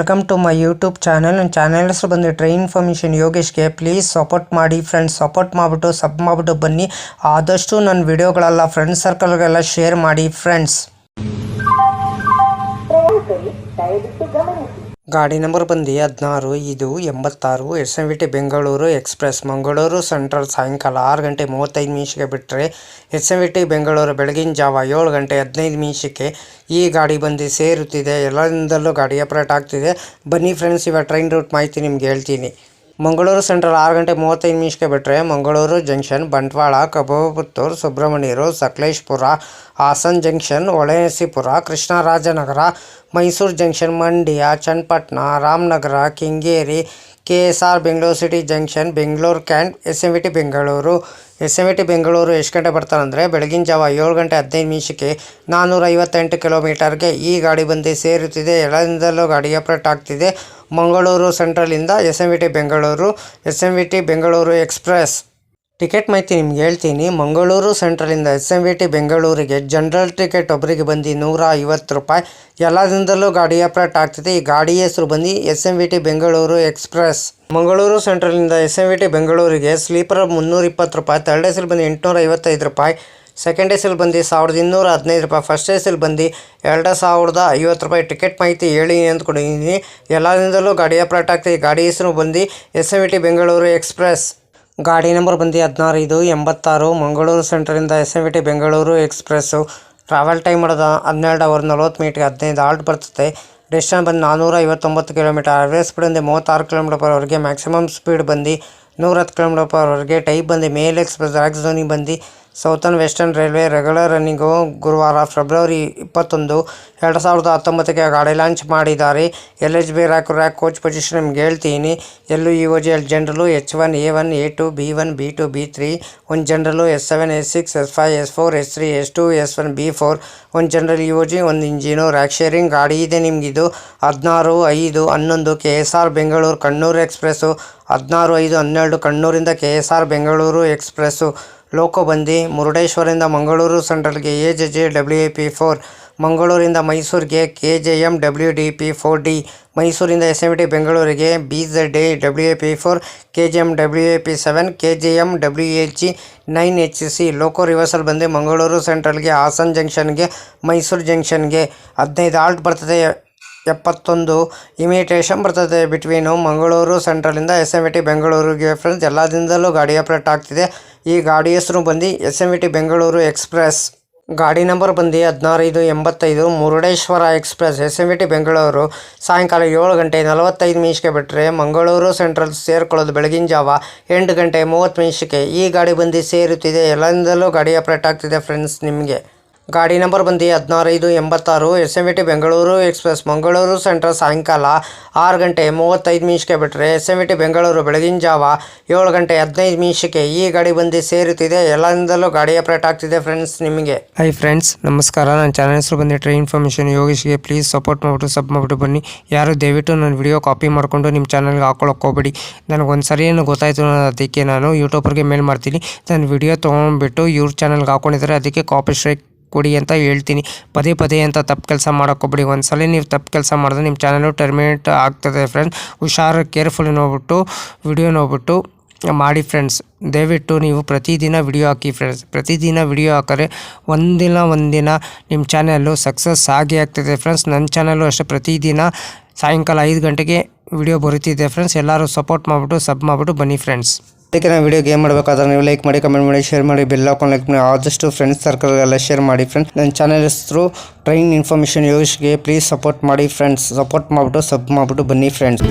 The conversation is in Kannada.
Welcome to my YouTube channel. ನನ್ನ ಚಾನಲ್ ಹೆಸರು ಬಂದು ಟ್ರೈನ್ ಇನ್ಫಾರ್ಮೇಷನ್ ಯೋಗೇಶ್ಗೆ. ಪ್ಲೀಸ್ ಸಪೋರ್ಟ್ ಮಾಡಿ ಫ್ರೆಂಡ್ಸ್. ಸಪೋರ್ಟ್ ಮಾಡಿಬಿಟ್ಟು ಸಬ್ ಮಾಡಿಬಿಟ್ಟು ಬನ್ನಿ. ಆದಷ್ಟು ನನ್ನ ವಿಡಿಯೋಗಳೆಲ್ಲ ಫ್ರೆಂಡ್ಸ್ ಸರ್ಕಲ್ಗೆಲ್ಲ ಶೇರ್ ಮಾಡಿ ಫ್ರೆಂಡ್ಸ್. ಗಾಡಿ ನಂಬರ್ ಬಂದು 16 SMVT Bengaluru express Mangaluru central ಸಾಯಂಕಾಲ 6 ಗಂಟೆ 35 ನಿಮಿಷಕ್ಕೆ ಬಿಟ್ಟರೆ SMVT ಬೆಂಗಳೂರು ಬೆಳಗಿನ ಜಾವ 7 ಗಂಟೆ 15 ನಿಮಿಷಕ್ಕೆ ಈ ಗಾಡಿ ಬಂದು ಸೇರುತ್ತಿದೆ. ಎಲ್ಲರಿಂದಲೂ ಗಾಡಿ ಆಪರೇಟ್ ಆಗ್ತಿದೆ. ಬನ್ನಿ ಫ್ರೆಂಡ್ಸ್, ಇವಾಗ ಟ್ರೈನ್ ರೂಟ್ ಮಾಹಿತಿ ನಿಮ್ಗೆ ಹೇಳ್ತೀನಿ. ಮಂಗಳೂರು ಸೆಂಟ್ರಲ್ 6 ಗಂಟೆ 35 ನಿಮಿಷಕ್ಕೆ ಬಿಟ್ಟರೆ ಮಂಗಳೂರು ಜಂಕ್ಷನ್, ಬಂಟ್ವಾಳ, ಕಬ್ಬಪುತ್ತೂರು, ಸುಬ್ರಹ್ಮಣ್ಯರು, Sakleshpur, Hassan junction, Holenarasipur, Krishnarajanagar, Mysuru junction, Mandya, Channapatna, Ramanagara, Kengeri, KSR Bengaluru city junction, Bengaluru cant, SMVT Bengaluru. SMVT Bengaluru ಎಷ್ಟು ಗಂಟೆ ಬರ್ತಾರೆ ಅಂದರೆ ಬೆಳಗಿನ ಜಾವ 7 ಗಂಟೆ 15 ನಿಮಿಷಕ್ಕೆ 458 ಕಿಲೋಮೀಟರ್ಗೆ ಈ ಗಾಡಿ ಬಂದು ಸೇರುತ್ತಿದೆ. ಎಲ್ಲರಿಂದಲೂ ಗಾಡಿ ಆಪರೇಟ್ ಆಗ್ತಿದೆ. ಮಂಗಳೂರು ಸೆಂಟ್ರಲಿಂದ SMVT ಬೆಂಗಳೂರು ಎಕ್ಸ್ಪ್ರೆಸ್. ಟಿಕೆಟ್ ಮಾಹಿತಿ ನಿಮ್ಗೆ ಹೇಳ್ತೀನಿ. ಮಂಗಳೂರು ಸೆಂಟ್ರಲಿಂದ SMVT ಬೆಂಗಳೂರಿಗೆ ಜನರಲ್ ಟಿಕೆಟ್ ಒಬ್ಬರಿಗೆ ಬಂದು 150 ರೂಪಾಯಿ. ಎಲ್ಲದಿಂದಲೂ ಗಾಡಿ ಆಪರೇಟ್ ಆಗ್ತಿದೆ. ಈ ಗಾಡಿ ಹೆಸರು ಬಂದು SMVT ಬೆಂಗಳೂರು ಎಕ್ಸ್ಪ್ರೆಸ್. ಮಂಗಳೂರು ಸೆಂಟ್ರಲಿಂದ SMVT ಬೆಂಗಳೂರಿಗೆ ಸ್ಲೀಪರ್ 320 ರೂಪಾಯಿ, ಥರ್ಡ್ ಎ ಸಿ ಬಂದು 855 ರೂಪಾಯಿ, ಸೆಕೆಂಡ್ ಎ ಸಿ ಬಂದು 1215 ರೂಪಾಯಿ, ಫಸ್ಟ್ ಎ ಸಿ ಬಂದು 2050 ರೂಪಾಯಿ. ಟಿಕೆಟ್ ಮಾಹಿತಿ ಹೇಳಿ ಅಂದ್ಕೊಂಡಿದ್ದೀನಿ. ಎಲ್ಲದಿಂದಲೂ ಗಾಡಿ ಆಪರೇಟ್ ಆಗ್ತಿದೆ. ಈ ಗಾಡಿ ಹೆಸರು ಬಂದು SMVT ಬೆಂಗಳೂರು ಎಕ್ಸ್ಪ್ರೆಸ್. ಗಾಡಿ ನಂಬರ್ ಬಂದು 16 ಮಂಗಳೂರು ಸೆಂಟ್ರಲಿಂದ SMVT Bengaluru express. Travel time ಮಾಡೋದು 12 ಅವರ್ 40 ಮಿನಿಟ್ಗೆ 15 ಹಾಲ್ಟ್ ಬರ್ತದೆ. ಡಿಸ್ಟೆನ್ಸ್ ಬಂದು 459 ಕಿಲೋಮೀಟರ್. ಅವರೇಜ್ ಸ್ಪೀಡ್ ಬಂದು 36 km/h. ಮ್ಯಾಕ್ಸಿಮಮ್ ಸ್ಪೀಡ್ ಬಂದು 110 km/h. ಟೈಪ್ ಬಂದು ಮೇಲ್ ಎಕ್ಸ್ಪ್ರೆಸ್. ರ್ಯಾಕ್ ಝೋನಿಂಗ್ ಬಂದು southern western railway. Regular running. ಗುರುವಾರ ಫೆಬ್ರವರಿ 21, 2019ಗೆ ಗಾಡಿ ಲಾಂಚ್ ಮಾಡಿದ್ದಾರೆ. LHB ರ್ಯಾಕ್ ಕೋಚ್ ಪೊಸಿಷನ್ ನಿಮ್ಗೆ ಹೇಳ್ತೀನಿ. LUEOG ಜನರಲು H1, A1, A2, B1, B2, B3, ಒಂದು ಜನರಲು S7, S6, S5, S4, S3, S2, S1, B4, ಒಂದು ಜನರಲ್ EOG, ಒಂದು ಇಂಜಿನು. ರ್ಯಾಕ್ ಶೇರಿಂಗ್ ಗಾಡಿ ಇದೆ ನಿಮಗಿದು. 16/5/11 KSR ಬೆಂಗಳೂರು ಕಣ್ಣೂರು ಎಕ್ಸ್ಪ್ರೆಸ್ಸು. 16/5/12 ಕಣ್ಣೂರಿಂದ KSR ಬೆಂಗಳೂರು ಎಕ್ಸ್ಪ್ರೆಸ್ಸು. ಲೋಕೋ ಬಂದು ಮುರುಡೇಶ್ವರದಿಂದ ಮಂಗಳೂರು ಸೆಂಟ್ರಲ್ಗೆ AJJ WAP4, ಮಂಗಳೂರಿಂದ ಮೈಸೂರಿಗೆ KJM WDP4D, ಮೈಸೂರಿಂದ SMVT ಬೆಂಗಳೂರಿಗೆ BZA WAP4, KJM WAP7, KJM WAG 9HC. ಲೋಕೋ ರಿವರ್ಸಲ್ ಬಂದು ಮಂಗಳೂರು ಸೆಂಟ್ರಲ್ಗೆ ಹಾಸನ್ ಜಂಕ್ಷನ್ಗೆ, ಮೈಸೂರು ಜಂಕ್ಷನ್ಗೆ 15 ಹಾಲ್ಟ್ ಬರ್ತದೆ. 71 ಇಮಿಟೇಷನ್ ಬರ್ತದೆ ಬಿಟ್ವೀನು ಮಂಗಳೂರು ಸೆಂಟ್ರಲಿಂದ SMVT ಬೆಂಗಳೂರಿಗೆ ಫ್ರೆಂಡ್ಸ್. ಎಲ್ಲದಿಂದಲೂ ಗಾಡಿ ಆಪರೇಟ್ ಆಗ್ತಿದೆ. ಈ ಗಾಡಿ ಹೆಸರು ಬಂದು SMVT ಬೆಂಗಳೂರು ಎಕ್ಸ್ಪ್ರೆಸ್. ಗಾಡಿ ನಂಬರ್ ಬಂದು 16/5/85 ಮುರುಡೇಶ್ವರ ಎಕ್ಸ್ಪ್ರೆಸ್. SMVT ಬೆಂಗಳೂರು ಸಾಯಂಕಾಲ 7 ಗಂಟೆ 45 ನಿಮಿಷಕ್ಕೆ ಬಿಟ್ಟರೆ ಮಂಗಳೂರು ಸೆಂಟ್ರಲ್ ಸೇರ್ಕೊಳ್ಳೋದು ಬೆಳಗಿನ ಜಾವ 8 ಗಂಟೆ 30 ನಿಮಿಷಕ್ಕೆ ಈ ಗಾಡಿ ಬಂದು ಸೇರುತ್ತಿದೆ. ಎಲ್ಲರಿಂದಲೂ ಗಾಡಿ ಆಪರೇಟ್ ಆಗ್ತಿದೆ ಫ್ರೆಂಡ್ಸ್ ನಿಮಗೆ. ಗಾಡಿ ನಂಬರ್ ಬಂದು 16/5/86 SMVT Bengaluru express. Mangaluru central ಸಾಯಂಕಾಲ 6 ಗಂಟೆ 35 ನಿಮಿಷಕ್ಕೆ ಬಿಟ್ಟರೆ SMVT ಬೆಂಗಳೂರು ಬೆಳಗಿನ ಜಾವ 7 ಗಂಟೆ 15 ನಿಮಿಷಕ್ಕೆ ಈ ಗಾಡಿ ಬಂದು ಸೇರುತ್ತಿದೆ. ಎಲ್ಲರಿಂದಲೂ ಗಾಡಿ ಆಪರೇಟ್ ಆಗ್ತಿದೆ ಫ್ರೆಂಡ್ಸ್ ನಿಮಗೆ. ಹೈ ಫ್ರೆಂಡ್ಸ್, ನಮಸ್ಕಾರ. ನನ್ನ ಚಾನಲ್ ಹೆಸರು ಬಂದು ಟ್ರೈನ್ ಇನ್ಫಾರ್ಮೇಷನ್ ಯೋಗೇಶ್ಗೆ. ಪ್ಲೀಸ್ ಸಪೋರ್ಟ್ ಮಾಡಿಬಿಟ್ಟು ಸಬ್ ಮಾಡಿಬಿಟ್ಟು ಬನ್ನಿ. ಯಾರು ದಯವಿಟ್ಟು ನನ್ನ ವಿಡಿಯೋ ಕಾಪಿ ಮಾಡಿಕೊಂಡು ನಿಮ್ಮ ಚಾನಲ್ಗೆ ಹಾಕೊಳ್ಳೋಕೆ ಹೋಗ್ಬೇಡಿ. ನನಗೊಂದು ಸರಿ ಏನು ಗೊತ್ತಾಯಿತು, ಅದಕ್ಕೆ ನಾನು ಯೂಟ್ಯೂಬರ್ಗೆ ಮೇಲ್ ಮಾಡ್ತೀನಿ. ನನ್ನ ವಿಡಿಯೋ ತೊಗೊಂಡ್ಬಿಟ್ಟು ಇವ್ರ ಚಾನಲ್ಗೆ ಹಾಕೊಂಡಿದ್ದಾರೆ, ಅದಕ್ಕೆ ಕಾಪಿ ಸ್ಟ್ರೈಕ್ ಕೊಡಿ ಅಂತ ಹೇಳ್ತೀನಿ. ಪದೇ ಅಂತ ತಪ್ಪು ಕೆಲಸ ಮಾಡೋಕ್ಕೋಗ್ಬಿಡಿ. ಒಂದ್ಸಲ ನೀವು ತಪ್ಪು ಕೆಲಸ ಮಾಡಿದ್ರೆ ನಿಮ್ಮ ಚಾನಲು ಟರ್ಮಿನೇಟ್ ಆಗ್ತದೆ ಫ್ರೆಂಡ್ಸ್. ಹುಷಾರು, ಕೇರ್ಫುಲ್ಲಿ ನೋಡ್ಬಿಟ್ಟು ವಿಡಿಯೋ ನೋಡ್ಬಿಟ್ಟು ಮಾಡಿ ಫ್ರೆಂಡ್ಸ್. ದಯವಿಟ್ಟು ನೀವು ಪ್ರತಿದಿನ ವಿಡಿಯೋ ಹಾಕಿ ಫ್ರೆಂಡ್ಸ್. ಪ್ರತಿದಿನ ವಿಡಿಯೋ ಹಾಕಿದ್ರೆ ಒಂದಿನ ನಿಮ್ಮ ಚಾನಲ್ಲು ಸಕ್ಸಸ್ ಆಗೇ ಆಗ್ತದೆ ಫ್ರೆಂಡ್ಸ್. ನನ್ನ ಚಾನಲ್ಲು ಅಷ್ಟೇ ಪ್ರತಿದಿನ ಸಾಯಂಕಾಲ 5 ಗಂಟೆಗೆ ವಿಡಿಯೋ ಬರುತ್ತಿದೆ ಫ್ರೆಂಡ್ಸ್. ಎಲ್ಲರೂ ಸಪೋರ್ಟ್ ಮಾಡಿಬಿಟ್ಟು ಸಬ್ ಮಾಡಿಬಿಟ್ಟು ಬನ್ನಿ ಫ್ರೆಂಡ್ಸ್. ಅದಕ್ಕೆ ನಾನು ವಿಡಿಯೋಗೆ ಏನು ಮಾಡಬೇಕಾದ್ರೆ ನೀವು ಲೈಕ್ ಮಾಡಿ, ಕಮೆಂಟ್ ಮಾಡಿ, ಶೇರ್ ಮಾಡಿ, ಬೆಲ್ ಹಾಕೊಂಡು ಲೈಕ್ ಮಾಡಿ. ಆದಷ್ಟು ಫ್ರೆಂಡ್ಸ್ ಸರ್ಕಲ್ಗೆಲ್ಲ ಶೇರ್ ಮಾಡಿ ಫ್ರೆಂಡ್ಸ್. ನನ್ನ ಚಾನಲ್ ಹೆಸರು ಟ್ರೈನ್ ಇನ್ಫಾರ್ಮೇಷನ್ ಯೋಗೇಶ್ಗೆ. ಪ್ಲೀಸ್ ಸಪೋರ್ಟ್ ಮಾಡಿ ಫ್ರೆಂಡ್ಸ್. ಸಪೋರ್ಟ್ ಮಾಡಿಬಿಟ್ಟು ಸಬ್ ಮಾಡಿಬಿಟ್ಟು ಬನ್ನಿ ಫ್ರೆಂಡ್ಸ್.